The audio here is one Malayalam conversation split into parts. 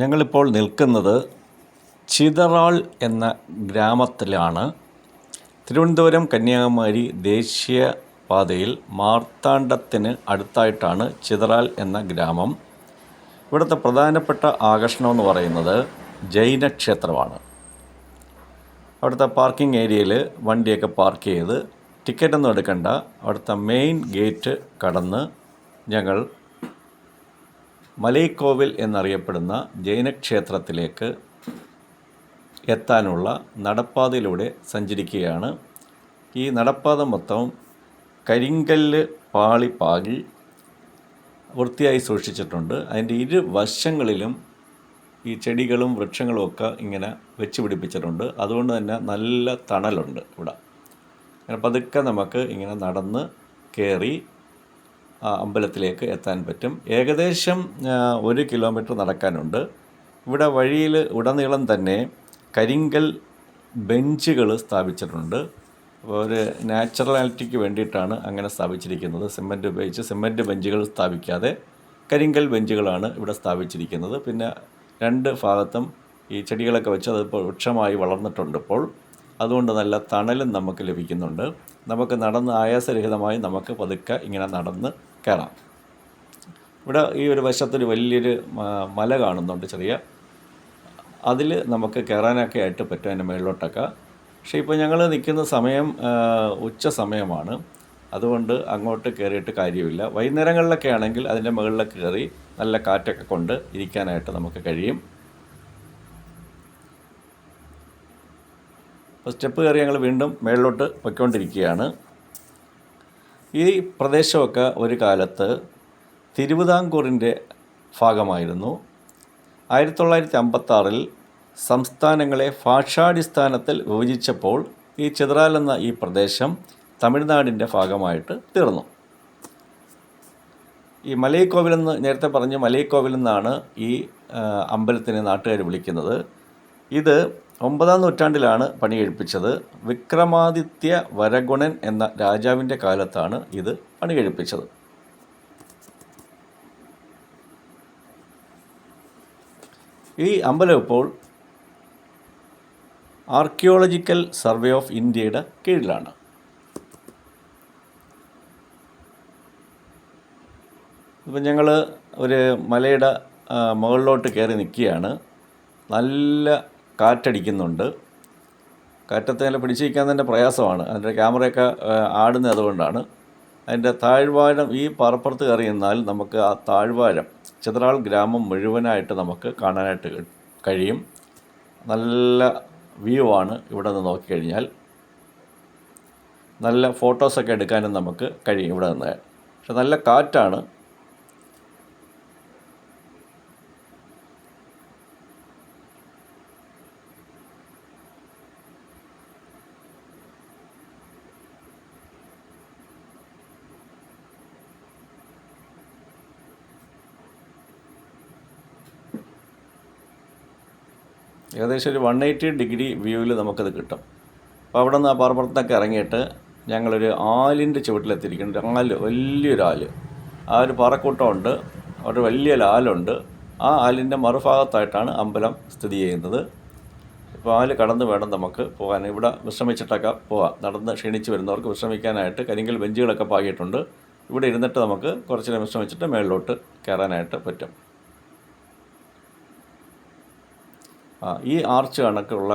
ഞങ്ങളിപ്പോൾ നിൽക്കുന്നത് ചിതറാൾ എന്ന ഗ്രാമത്തിലാണ്. തിരുവനന്തപുരം കന്യാകുമാരി ദേശീയ പാതയിൽ മാർത്താണ്ഡത്തിന് അടുത്തായിട്ടാണ് ചിതറാൾ എന്ന ഗ്രാമം. ഇവിടുത്തെ പ്രധാനപ്പെട്ട ആകർഷണമെന്ന് പറയുന്നത് ജൈനക്ഷേത്രമാണ്. അവിടുത്തെ പാർക്കിംഗ് ഏരിയയിൽ വണ്ടിയൊക്കെ പാർക്ക് ചെയ്ത് ടിക്കറ്റൊന്നും എടുക്കണ്ട, അവിടുത്തെ മെയിൻ ഗേറ്റ് കടന്ന് ഞങ്ങൾ മലൈക്കോവിൽ എന്നറിയപ്പെടുന്ന ജൈനക്ഷേത്രത്തിലേക്ക് എത്താനുള്ള നടപ്പാതയിലൂടെ സഞ്ചരിക്കുകയാണ്. ഈ നടപ്പാത മൊത്തം കരിങ്കല്ല് പാളി വൃത്തിയായി സൂക്ഷിച്ചിട്ടുണ്ട്. അതിൻ്റെ ഇരുവശങ്ങളിലും ഈ ചെടികളും വൃക്ഷങ്ങളും ഒക്കെ ഇങ്ങനെ വെച്ച് പിടിപ്പിച്ചിട്ടുണ്ട്. അതുകൊണ്ട് തന്നെ നല്ല തണലുണ്ട് ഇവിടെ. അങ്ങനെ പതുക്കെ നമുക്ക് ഇങ്ങനെ നടന്ന് കയറി അമ്പലത്തിലേക്ക് എത്താൻ പറ്റും. ഏകദേശം 1 കിലോമീറ്റർ നടക്കാനുണ്ട്. ഇവിടെ വഴിയിൽ ഉടനീളം തന്നെ കരിങ്കൽ ബെഞ്ചുകൾ സ്ഥാപിച്ചിട്ടുണ്ട്. ഒരു നാച്ചുറാലിറ്റിക്ക് വേണ്ടിയിട്ടാണ് അങ്ങനെ സ്ഥാപിച്ചിരിക്കുന്നത്. സിമൻറ്റ് ഉപയോഗിച്ച് സിമൻറ്റ് ബെഞ്ചുകൾ സ്ഥാപിക്കാതെ കരിങ്കൽ ബെഞ്ചുകളാണ് ഇവിടെ സ്ഥാപിച്ചിരിക്കുന്നത്. പിന്നെ 2 ഭാഗത്തും ഈ ചെടികളൊക്കെ വെച്ച് അതിപ്പോൾ വൃക്ഷമായി വളർന്നിട്ടുണ്ട്. ഇപ്പോൾ അതുകൊണ്ട് നല്ല തണലും നമുക്ക് ലഭിക്കുന്നുണ്ട്. നമുക്ക് നടന്ന് ആയാസരഹിതമായി നമുക്ക് പതുക്കെ ഇങ്ങനെ നടന്ന് കയറാം. ഇവിടെ ഈ ഒരു വശത്തൊരു വലിയൊരു മല കാണുന്നുണ്ട്, ചെറിയ. അതിൽ നമുക്ക് കയറാനൊക്കെ ആയിട്ട് പറ്റും, അതിൻ്റെ മുകളിലോട്ടൊക്കെ. പക്ഷേ ഇപ്പോൾ ഞങ്ങൾ നിൽക്കുന്ന സമയം ഉച്ച സമയമാണ്. അതുകൊണ്ട് അങ്ങോട്ട് കയറിയിട്ട് കാര്യമില്ല. വൈകുന്നേരങ്ങളിലൊക്കെ ആണെങ്കിൽ അതിൻ്റെ മുകളിലൊക്കെ കയറി നല്ല കാറ്റൊക്കെ കൊണ്ട് ഇരിക്കാനായിട്ട് നമുക്ക് കഴിയും. അപ്പോൾ സ്റ്റെപ്പ് കയറി ഞങ്ങൾ വീണ്ടും മുകളിലോട്ട് പൊയ്ക്കൊണ്ടിരിക്കുകയാണ്. ഈ പ്രദേശമൊക്കെ ഒരു കാലത്ത് തിരുവിതാംകൂറിൻ്റെ ഭാഗമായിരുന്നു. 1956 സംസ്ഥാനങ്ങളെ ഭാഷാടിസ്ഥാനത്തിൽ വിഭജിച്ചപ്പോൾ ഈ ചിതറാൽ എന്ന ഈ പ്രദേശം തമിഴ്നാടിൻ്റെ ഭാഗമായിട്ട് തീർന്നു. ഈ മലൈക്കോവിലെന്ന് നേരത്തെ പറഞ്ഞ് മലൈക്കോവിലെന്നാണ് ഈ അമ്പലത്തിനെ നാട്ടുകാർ വിളിക്കുന്നത്. ഇത് 9-ാം നൂറ്റാണ്ടിലാണ് പണി കഴിപ്പിച്ചത്. വിക്രമാദിത്യ വരഗുണൻ എന്ന രാജാവിൻ്റെ കാലത്താണ് ഇത് പണി കഴിപ്പിച്ചത്. ഈ അമ്പലം ഇപ്പോൾ ആർക്കിയോളജിക്കൽ സർവേ ഓഫ് ഇന്ത്യയുടെ കീഴിലാണ്. ഇപ്പം ഞങ്ങൾ ഒരു മലയുടെ മുകളിലോട്ട് കയറി നിൽക്കുകയാണ്. നല്ല കാറ്റടിക്കുന്നുണ്ട്. കാറ്റത്ത് നല്ല പിടിച്ചിരിക്കാൻ തന്നെ പ്രയാസമാണ്. അതിൻ്റെ ക്യാമറയൊക്കെ ആടുന്നത് അതുകൊണ്ടാണ്. അതിൻ്റെ താഴ്വാരം, ഈ പാറപ്പുറത്ത് കയറി നിന്നാൽ നമുക്ക് ആ താഴ്വാരം ചിതറാൾ ഗ്രാമം മുഴുവനായിട്ട് നമുക്ക് കാണാനായിട്ട് കഴിയും. നല്ല വ്യൂ ആണ് ഇവിടെ നിന്ന് നോക്കിക്കഴിഞ്ഞാൽ. നല്ല ഫോട്ടോസൊക്കെ എടുക്കാനും നമുക്ക് കഴിയും ഇവിടെ നിന്ന്. പക്ഷെ നല്ല കാറ്റാണ്. ഏകദേശം ഒരു 180 ഡിഗ്രി വ്യൂവിൽ നമുക്കത് കിട്ടും. അപ്പോൾ അവിടെ നിന്ന് ആ പാറപ്പുറത്തൊക്കെ ഇറങ്ങിയിട്ട് ഞങ്ങളൊരു ആലിൻ്റെ ചുവട്ടിലെത്തിയിരിക്കുന്നു. ആല്, വലിയൊരു ആല്. ആ ഒരു പാറക്കൂട്ടമുണ്ട്, ഒരു വലിയ ആലുണ്ട്. ആ ആലിൻ്റെ മറുഭാഗത്തായിട്ടാണ് അമ്പലം സ്ഥിതി ചെയ്യുന്നത്. ഇപ്പോൾ ആല് കടന്ന് വേണം നമുക്ക് പോകാൻ. ഇവിടെ വിശ്രമിച്ചിട്ടൊക്കെ പോവാം. നടന്ന് ക്ഷീണിച്ച് വരുന്നവർക്ക് വിശ്രമിക്കാനായിട്ട് കരിങ്കൽ ബെഞ്ചുകളൊക്കെ പാകിയിട്ടുണ്ട്. ഇവിടെ ഇരുന്നിട്ട് നമുക്ക് കുറച്ച് നേരം വിശ്രമിച്ചിട്ട് മേളിലോട്ട് കയറാനായിട്ട് പറ്റും. ഈ ആർച്ച് കണക്കുള്ള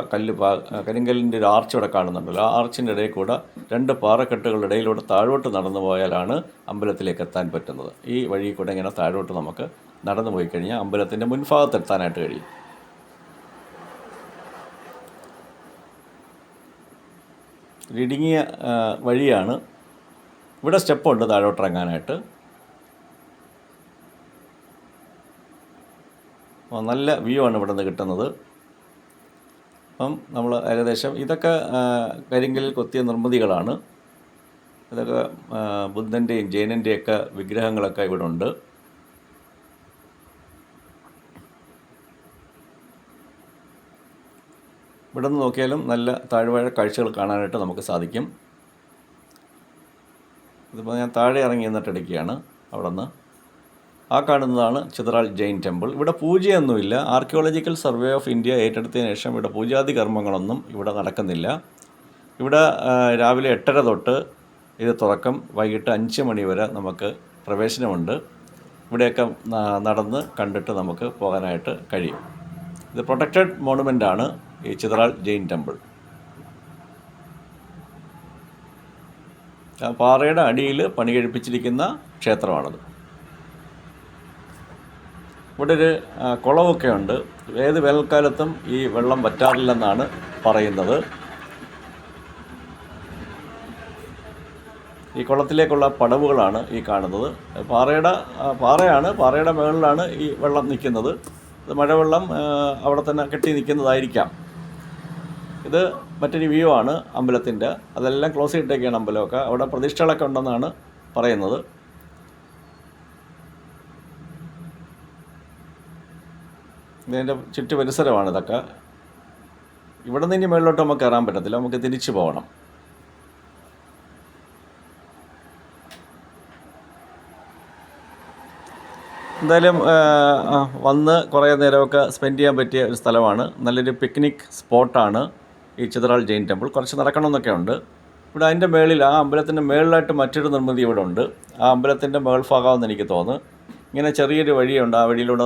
കരിങ്കല്ലിൻ്റെ ഒരു ആർച്ച് ഇവിടെ കാണുന്നുണ്ടല്ലോ. ആ ആർച്ചിൻ്റെ ഇടയിൽ കൂടെ 2 പാറക്കെട്ടുകളുടെ ഇടയിലൂടെ താഴോട്ട് നടന്നു പോയാലാണ് അമ്പലത്തിലേക്ക് എത്താൻ പറ്റുന്നത്. ഈ വഴി കൂടെ ഇങ്ങനെ താഴോട്ട് നമുക്ക് നടന്നു പോയി കഴിഞ്ഞാൽ അമ്പലത്തിൻ്റെ മുൻഭാഗത്തെത്താനായിട്ട് കഴിയും. ഇടുങ്ങിയ വഴിയാണ്. ഇവിടെ സ്റ്റെപ്പുണ്ട് താഴോട്ടിറങ്ങാനായിട്ട്. നല്ല വ്യൂ ആണ് ഇവിടെ നിന്ന് കിട്ടുന്നത്. അപ്പം നമ്മൾ ഏകദേശം ഇതൊക്കെ കരിങ്കല്ലിൽ കൊത്തിയ നിർമ്മിതികളാണ്. ഇതൊക്കെ ബുദ്ധൻ്റെയും ജൈനൻ്റെയൊക്കെ വിഗ്രഹങ്ങളൊക്കെ ഇവിടെ ഉണ്ട്. ഇവിടെ നിന്ന് നോക്കിയാലും നല്ല താഴ്വാഴ കാഴ്ചകൾ കാണാനായിട്ട് നമുക്ക് സാധിക്കും. ഇതിപ്പോൾ ഞാൻ താഴെ ഇറങ്ങി നിന്നിട്ട് എടുക്കുകയാണ് അവിടെ നിന്ന്. ആ കാണുന്നതാണ് ചിതറാൾ ജെയിൻ ടെമ്പിൾ. ഇവിടെ പൂജയൊന്നുമില്ല. ആർക്കിയോളജിക്കൽ സർവേ ഓഫ് ഇന്ത്യ ഏറ്റെടുത്തതിന് ശേഷം ഇവിടെ പൂജാതി കർമ്മങ്ങളൊന്നും ഇവിടെ നടക്കുന്നില്ല. ഇവിടെ രാവിലെ 8:30 തൊട്ട് ഇത് തുറക്കും. വൈകിട്ട് 5 മണി വരെ നമുക്ക് പ്രവേശനമുണ്ട്. ഇവിടെയൊക്കെ നടന്ന് കണ്ടിട്ട് നമുക്ക് പോകാനായിട്ട് കഴിയും. ഇത് പ്രൊട്ടക്റ്റഡ് മോണുമെൻ്റാണ് ഈ ചിതറാൾ ജെയിൻ ടെമ്പിൾ. പാറയുടെ അടിയിൽ പണി കഴിപ്പിച്ചിരിക്കുന്ന ക്ഷേത്രമാണത്. ഇവിടെ ഒരു കുളമൊക്കെ ഉണ്ട്. ഏത് വേനൽക്കാലത്തും ഈ വെള്ളം വറ്റാറില്ലെന്നാണ് പറയുന്നത്. ഈ കുളത്തിലേക്കുള്ള പടവുകളാണ് ഈ കാണുന്നത്. പാറയുടെ മുകളിലാണ് ഈ വെള്ളം നിൽക്കുന്നത്. ഇത് മഴവെള്ളം അവിടെ തന്നെ കെട്ടി നിൽക്കുന്നതായിരിക്കാം. ഇത് മറ്റൊരു വ്യൂ ആണ് അമ്പലത്തിൻ്റെ. അതെല്ലാം ക്ലോസ് ചെയ്തിട്ടൊക്കെയാണ് അമ്പലമൊക്കെ. അവിടെ പ്രതിഷ്ഠകളൊക്കെ ഉണ്ടെന്നാണ് പറയുന്നത്. ഇതിൻ്റെ ചുറ്റു പരിസരമാണ് ഇതൊക്കെ. ഇവിടെ നിന്ന് ഇനി മുകളിലോട്ട് നമുക്ക് കയറാൻ പറ്റത്തില്ല. നമുക്ക് തിരിച്ചു പോകണം. എന്തായാലും വന്ന് കുറേ നേരമൊക്കെ സ്പെൻഡ് ചെയ്യാൻ പറ്റിയ ഒരു സ്ഥലമാണ്. നല്ലൊരു പിക്നിക് സ്പോട്ടാണ് ഈ ചിതറാൾ ജെയിൻ ടെമ്പിൾ. കുറച്ച് നടക്കണമെന്നൊക്കെ ഉണ്ട്. ഇവിടെ അതിൻ്റെ മേളിൽ, ആ അമ്പലത്തിൻ്റെ മേളിലായിട്ട് മറ്റൊരു നിർമ്മിതി ഇവിടെ ഉണ്ട്. ആ അമ്പലത്തിൻ്റെ മേൾഭാഗമെന്ന് എനിക്ക് തോന്നുന്നു. ഇങ്ങനെ ചെറിയൊരു വഴിയുണ്ട്. ആ വഴിയിലൂടെ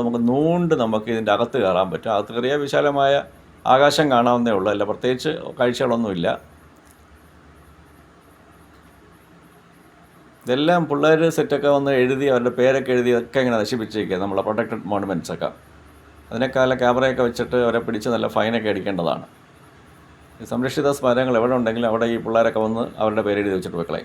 നമുക്ക് ഇതിൻ്റെ അകത്ത് കയറാൻ പറ്റും. അകത്ത് കയറിയാൽ വിശാലമായ ആകാശം കാണാവുന്നേ ഉള്ളൂ. അല്ല പ്രത്യേകിച്ച് കാഴ്ചകളൊന്നുമില്ല. ഇതെല്ലാം പിള്ളേർ സെറ്റൊക്കെ വന്ന് എഴുതി അവരുടെ പേരൊക്കെ എഴുതി ഇതൊക്കെ ഇങ്ങനെ നശിപ്പിച്ചേക്കുക നമ്മളെ പ്രൊട്ടക്റ്റഡ് മോണുമെൻറ്റ്സൊക്കെ. അതിനേക്കാളും ക്യാമറയൊക്കെ വെച്ചിട്ട് അവരെ പിടിച്ച് നല്ല ഫൈനൊക്കെ അടിക്കേണ്ടതാണ്. ഈ സംരക്ഷിത സ്മാരകങ്ങൾ എവിടെ ഉണ്ടെങ്കിലും അവിടെ ഈ പിള്ളേരൊക്കെ വന്ന് അവരുടെ പേരെഴുതി വെച്ചിട്ട് വെക്കളെ.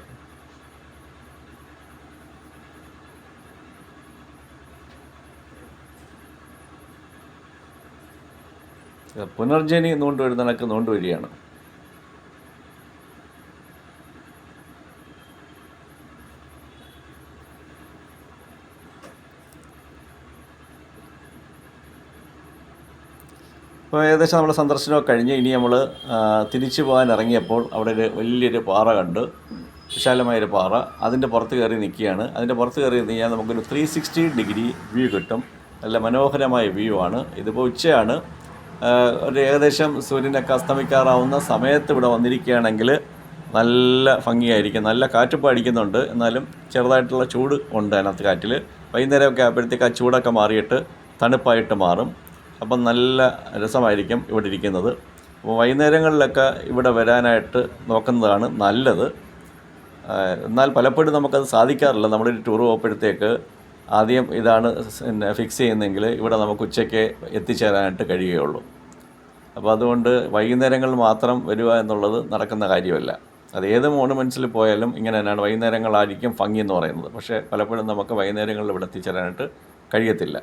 പുനർജനി നൂണ്ടുവരുന്നതൊക്കെ നൂണ്ടുവരികയാണ്. ഇപ്പോൾ ഏകദേശം നമ്മുടെ സന്ദർശനമൊക്കെ കഴിഞ്ഞ് ഇനി നമ്മൾ തിരിച്ചു പോകാൻ ഇറങ്ങിയപ്പോൾ അവിടെ ഒരു വലിയൊരു പാറ കണ്ട്. വിശാലമായൊരു പാറ. അതിൻ്റെ പുറത്ത് കയറി നിൽക്കുകയാണ്. അതിൻ്റെ പുറത്ത് കയറി നിന്നാൽ നമുക്കൊരു 360 ഡിഗ്രി വ്യൂ കിട്ടും. നല്ല മനോഹരമായ വ്യൂ ആണ്. ഇതിപ്പോൾ ഉച്ചയാണ്. ഒരു ഏകദേശം സൂര്യനൊക്കെ അസ്തമിക്കാറാവുന്ന സമയത്ത് ഇവിടെ വന്നിരിക്കുകയാണെങ്കിൽ നല്ല ഭംഗിയായിരിക്കും. നല്ല കാറ്റിപ്പോൾ അടിക്കുന്നുണ്ട്. എന്നാലും ചെറുതായിട്ടുള്ള ചൂട് ഉണ്ട് അതിനകത്ത് കാറ്റിൽ. വൈകുന്നേരമൊക്കെ ആകുമ്പോഴത്തേക്ക് ആ ചൂടൊക്കെ മാറിയിട്ട് തണുപ്പായിട്ട് മാറും. അപ്പം നല്ല രസമായിരിക്കും ഇവിടെ ഇരിക്കുന്നത്. അപ്പോൾ വൈകുന്നേരങ്ങളിലൊക്കെ ഇവിടെ വരാനായിട്ട് നോക്കുന്നതാണ് നല്ലത്. എന്നാൽ പലപ്പോഴും നമുക്കത് സാധിക്കാറില്ല. നമ്മളൊരു ടൂർ പോകുമ്പോഴത്തേക്ക് ആദ്യം ഇതാണ് ഫിക്സ് ചെയ്യുന്നതെങ്കിൽ ഇവിടെ നമുക്ക് ഉച്ചയ്ക്ക് എത്തിച്ചേരാനായിട്ട് കഴിയുകയുള്ളൂ. അപ്പോൾ അതുകൊണ്ട് വൈകുന്നേരങ്ങളിൽ മാത്രം വരിക എന്നുള്ളത് നടക്കുന്ന കാര്യമല്ല. അത് ഏത് മോണുമെൻറ്റ്സിൽ പോയാലും ഇങ്ങനെ തന്നെയാണ്. വൈകുന്നേരങ്ങളായിരിക്കും ഭംഗി എന്ന് പറയുന്നത്. പക്ഷേ പലപ്പോഴും നമുക്ക് വൈകുന്നേരങ്ങളിൽ ഇവിടെ എത്തിച്ചേരാനായിട്ട് കഴിയത്തില്ല.